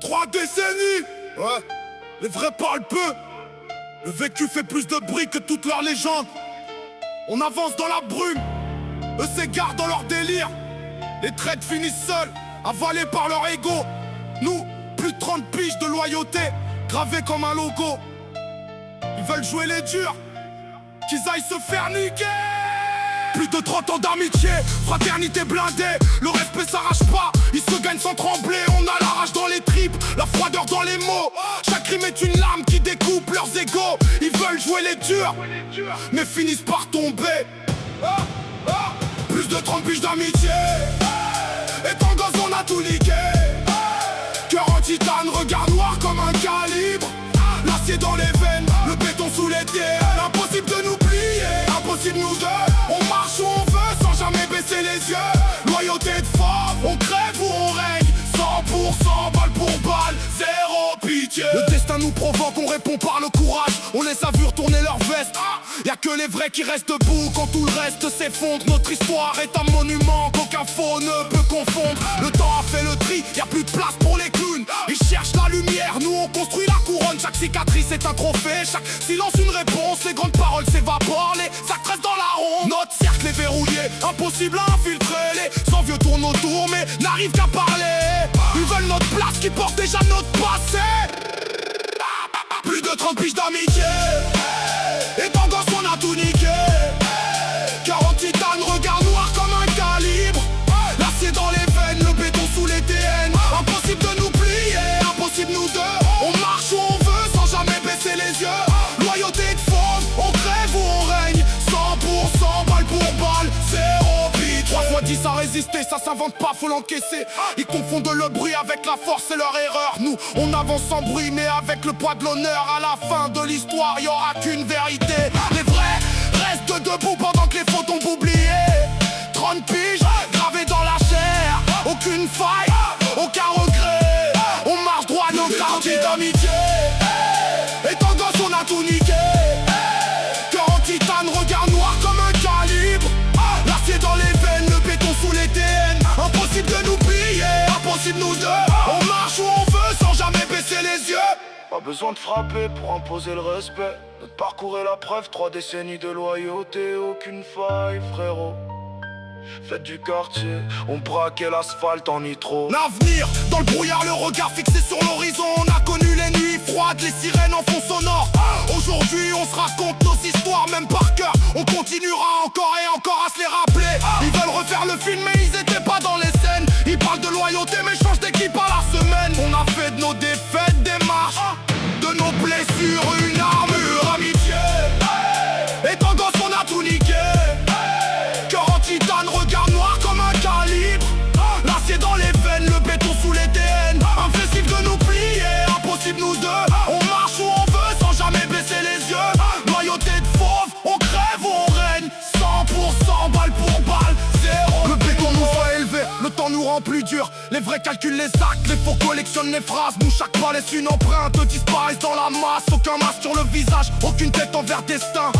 3 décennies. Ouais, les vrais parlent peu. Le vécu fait plus de bruit que toutes leurs légendes. On avance dans la brume, eux s'égarent dans leur délire. Les traites finissent seuls, avalés par leur ego. Nous, plus de 30 piges de loyauté, gravés comme un logo. Ils veulent jouer les durs, qu'ils aillent se faire niquer. Plus de 30 ans d'amitié, fraternité blindée. Le respect s'arrache pas, ils se gagnent sans trembler. On a la rage dans les tripes, la froideur dans les mots. Chaque rime est une lame qui découpe leurs égos. Ils veulent jouer les durs, mais finissent par tomber. Plus de 30 piges d'amitié, étant gosse on a tout niqué. Cœur en titane, regard noir comme un calibre. L'acier dans les veines, le béton sous les tiers. Impossible de nous plier, impossible nous deux. On marche où on veut sans jamais baisser les yeux. Loyauté de femme, on crève ou on règne. 100% balle pour balle, zéro pitié. Le destin nous provoque, on répond par le courage. On laisse à vue retourner leur veste. Y'a que les vrais qui restent debout quand tout le reste s'effondre. Notre histoire est un monument qu'aucun faux ne peut confondre. Le temps a fait le tri, y'a plus de place pour les clowns. Ils cherchent la lumière, nous on construit la couronne. Chaque cicatrice est un trophée, chaque silence une réponse. Les grandes paroles s'évaporent, les sacs restent dans la ronde. Notre cercle est verrouillé, impossible à infiltrer. Les envieux tournent autour mais n'arrivent qu'à parler. Ils veulent notre place qui porte déjà notre passé. Plus de 30 piges d'amitié, étant gosse on a tout niqué. 40 titanes, regard noir comme un calibre. L'acier dans les veines, le béton sous les TN. Impossible de nous plier, impossible nous deux. On marche où on veut sans jamais baisser les yeux. Loyauté de fauve, on crève ou on règne. 100% balle pour balle, zéro pitié. 3 fois 10 à résister, ça s'invente pas, faut l'encaisser. Ils confondent le bruit avec la force, c'est leur erreur. Nous, on avance sans bruit mais avec le poids de l'honneur. À la fin de l'histoire, y'aura qu'une vérité. Les vrais restent debout pendant que les faux tombent oubliés. 30 piges, gravés dans la chair. Aucune faille, aucun regret. On marche droit nos quartiers d'amitié. Étant gosse on a tout niqué. Cœur en titane, regard noir comme un calibre. L'acier dans les veines, le béton sous les TN. Impossible de nous plier, impossible nous deux. On marche où on veut sans jamais baisser les yeux. Pas besoin de frapper pour imposer le respect. Notre parcours est la preuve, 3 décennies de loyauté. Aucune faille frérot. Faites du quartier, on braquait l'asphalte en nitro. L'avenir, dans le brouillard, le regard fixé sur l'horizon. On a connu les nuits froides, les sirènes en fond sonore. Aujourd'hui on se raconte nos histoires même par cœur. On continuera encore et encore à se les rappeler. Ils veulent refaire le film mais ils étaient pas dans les scènes. Ils parlent de loyauté mais changent d'équipe à la semaine. On a fait de nos défaites des marches, de nos blessures une armure. Amitié, étant gosse on a tout niqué. Cœur en titane, regard noir comme un calibre. L'acier dans les veines, le béton sous les TN. Impossible de nous plier, impossible nous deux. On marche où on veut sans jamais baisser les yeux. Loyauté de fauve, on crève ou on règne. 100% balle pour balle, zéro. Le béton nous a élevés, le temps nous rend plus dur. Les vrais calculent les actes, les faux collectionnent les phrases. Nous chaque pas laisse une empreinte, disparaissent dans la masse. Aucun masque sur le visage, aucune tête envers destin.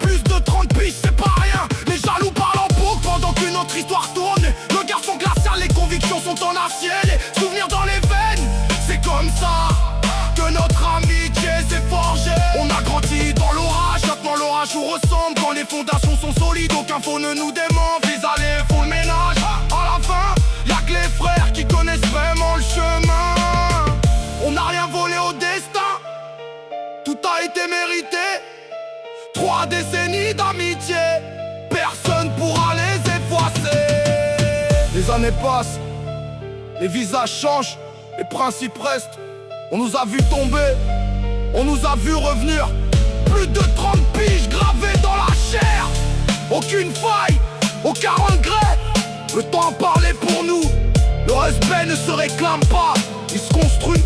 Plus de 30 piges c'est pas rien. Les jaloux parlent en boucle pendant qu'une autre histoire tourne. Le garçon glacial, les convictions sont en acier. Les souvenirs dans les veines, c'est comme ça que notre amitié s'est forgée. On a grandi dans l'orage, maintenant l'orage nous ressemble. Quand les fondations sont solides, aucun faux ne nous dément. Vis allez, font le ménage. À la fin, y'a que les frères qui connaissent vraiment le chemin. On n'a rien volé au destin, tout a été mérité. 3 décennies d'amitié, personne pourra les effacer. Les années passent, les visages changent, les principes restent. On nous a vus tomber, on nous a vus revenir. Plus de 30 piges gravées dans la chair. Aucune faille, aucun regret. Le temps a parlé pour nous. Le respect ne se réclame pas, il se construit.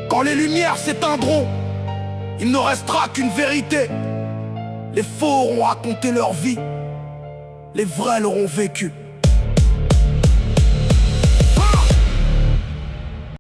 Quand les lumières s'éteindront, il ne restera qu'une vérité. Les faux auront raconté leur vie, les vrais l'auront vécu.